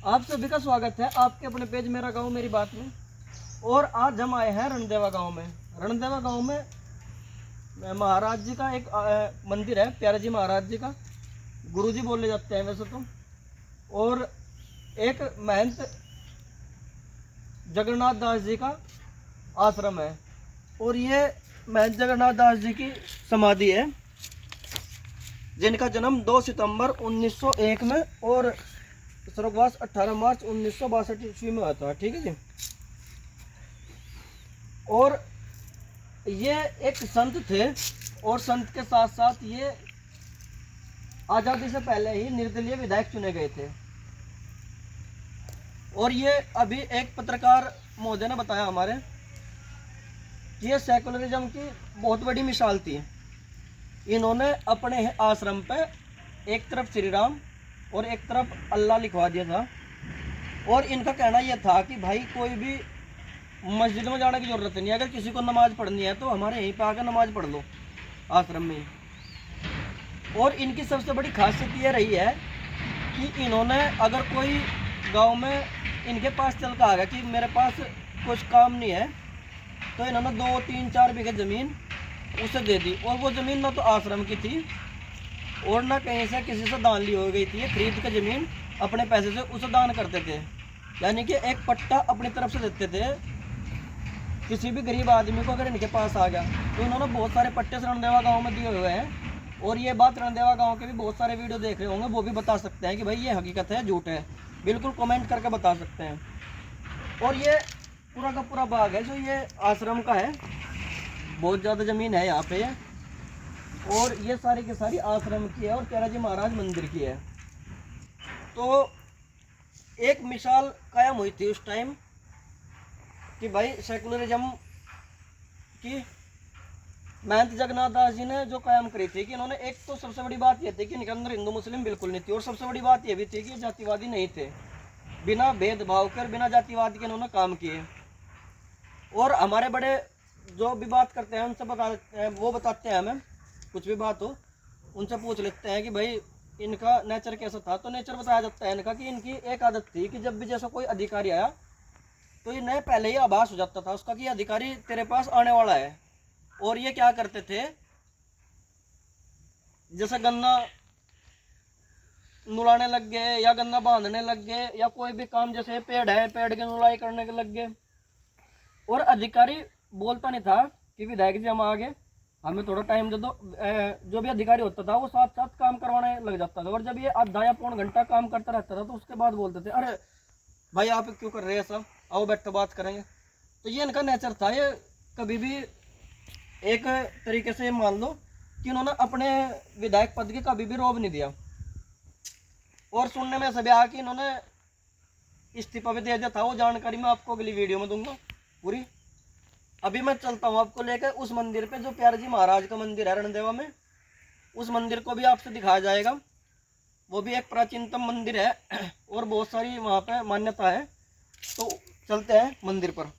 आप सभी का स्वागत है आपके अपने पेज मेरा गांव मेरी बात में। और आज हम आए हैं रणदेवा गांव में। रणदेवा गांव में महाराज जी का एक मंदिर है, प्यारे जी महाराज जी का, गुरु जी बोले जाते हैं वैसे तो। और एक महंत जगन्नाथ दास जी का आश्रम है। और ये महंत जगन्नाथ दास जी की समाधि है, जिनका जन्म 2 सितंबर 1901 में और स्वर्गवास 18 मार्च 1962 ईस्वी में हुआ था। ठीक है जी। और ये एक संत थे, और संत के साथ साथ ये आज़ादी से पहले ही निर्दलीय विधायक चुने गए थे। और ये अभी एक पत्रकार महोदय ने बताया हमारे कि ये सेकुलरिज्म की बहुत बड़ी मिसाल थी। इन्होंने अपने आश्रम पे एक तरफ श्री राम और एक तरफ अल्लाह लिखवा दिया था। और इनका कहना यह था कि भाई कोई भी मस्जिद में जाने की ज़रूरत नहीं है, अगर किसी को नमाज पढ़नी है तो हमारे यहीं पे आकर नमाज पढ़ लो आश्रम में। और इनकी सबसे बड़ी खासियत ये रही है कि इन्होंने अगर कोई गांव में इनके पास चल कर आ गया कि मेरे पास कुछ काम नहीं है, तो इन्होंने 2, 3, 4 बीघे ज़मीन उसे दे दी। और वो ज़मीन ना तो आश्रम की थी और ना कहीं से किसी से दान ली हो गई थी। ये खरीद के ज़मीन अपने पैसे से उसे दान करते थे, यानी कि एक पट्टा अपनी तरफ से देते थे किसी भी गरीब आदमी को अगर इनके पास आ गया। तो इन्होंने बहुत सारे पट्टे से रणदेवा गाँव में दिए हुए हैं। और ये बात रणदेवा गाँव के भी बहुत सारे वीडियो देख रहे होंगे, वो भी बता सकते हैं कि भाई ये हकीकत है झूठ है, बिल्कुल कमेंट करके बता सकते हैं। और ये पूरा का पूरा बाग है जो ये आश्रम का है, बहुत ज़्यादा ज़मीन है यहाँ पे। और ये सारी की सारी आश्रम की है और प्यारा जी महाराज मंदिर की है। तो एक मिसाल कायम हुई थी उस टाइम कि भाई सेकुलरिज्म की महंत जगन्नाथ दास जी ने जो कायम करी थी कि इन्होंने, एक तो सबसे बड़ी बात यह थी कि इनके अंदर हिंदू मुस्लिम बिल्कुल नहीं थी। और सबसे बड़ी बात यह भी थी कि जातिवादी नहीं थे, बिना भेदभाव कर बिना जातिवाद के इन्होंने काम किए। और हमारे बड़े जो भी बात करते हैं उनसे वो बताते हैं, हमें कुछ भी बात हो उनसे पूछ लेते हैं कि भाई इनका नेचर कैसा था। तो नेचर बताया जाता है इनका कि इनकी एक आदत थी कि जब भी जैसा कोई अधिकारी आया तो इन्हें पहले ही आभास हो जाता था उसका कि अधिकारी तेरे पास आने वाला है। और ये क्या करते थे, जैसे गन्ना नुलाने लग गए या गन्ना बांधने लग गए या कोई भी काम, जैसे पेड़ है पेड़ की नुलाई करने के लग गए। और अधिकारी बोलता नहीं था कि विधायक जी हम आ गए, हमें थोड़ा टाइम दे दो। जो भी अधिकारी होता था वो साथ साथ काम करवाने लग जाता था। और जब ये आधा या पौन घंटा काम करता रहता था तो उसके बाद बोलते थे, अरे भाई आप क्यों कर रहे हैं, सब आओ बैठ कर बात करेंगे। तो ये इनका नेचर था। ये कभी भी एक तरीके से मान लो कि उन्होंने अपने विधायक पद की कभी भी रौब नहीं दिया। और सुनने में सभी आया कि इन्होंने इस्तीफा भी दे दिया था। वो जानकारी मैं आपको अगली वीडियो में दूंगा पूरी। अभी मैं चलता हूँ आपको लेकर उस मंदिर पे जो प्यारे जी महाराज का मंदिर है रणदेवा में। उस मंदिर को भी आपसे दिखाया जाएगा। वो भी एक प्राचीनतम मंदिर है और बहुत सारी वहाँ पे मान्यता है। तो चलते हैं मंदिर पर।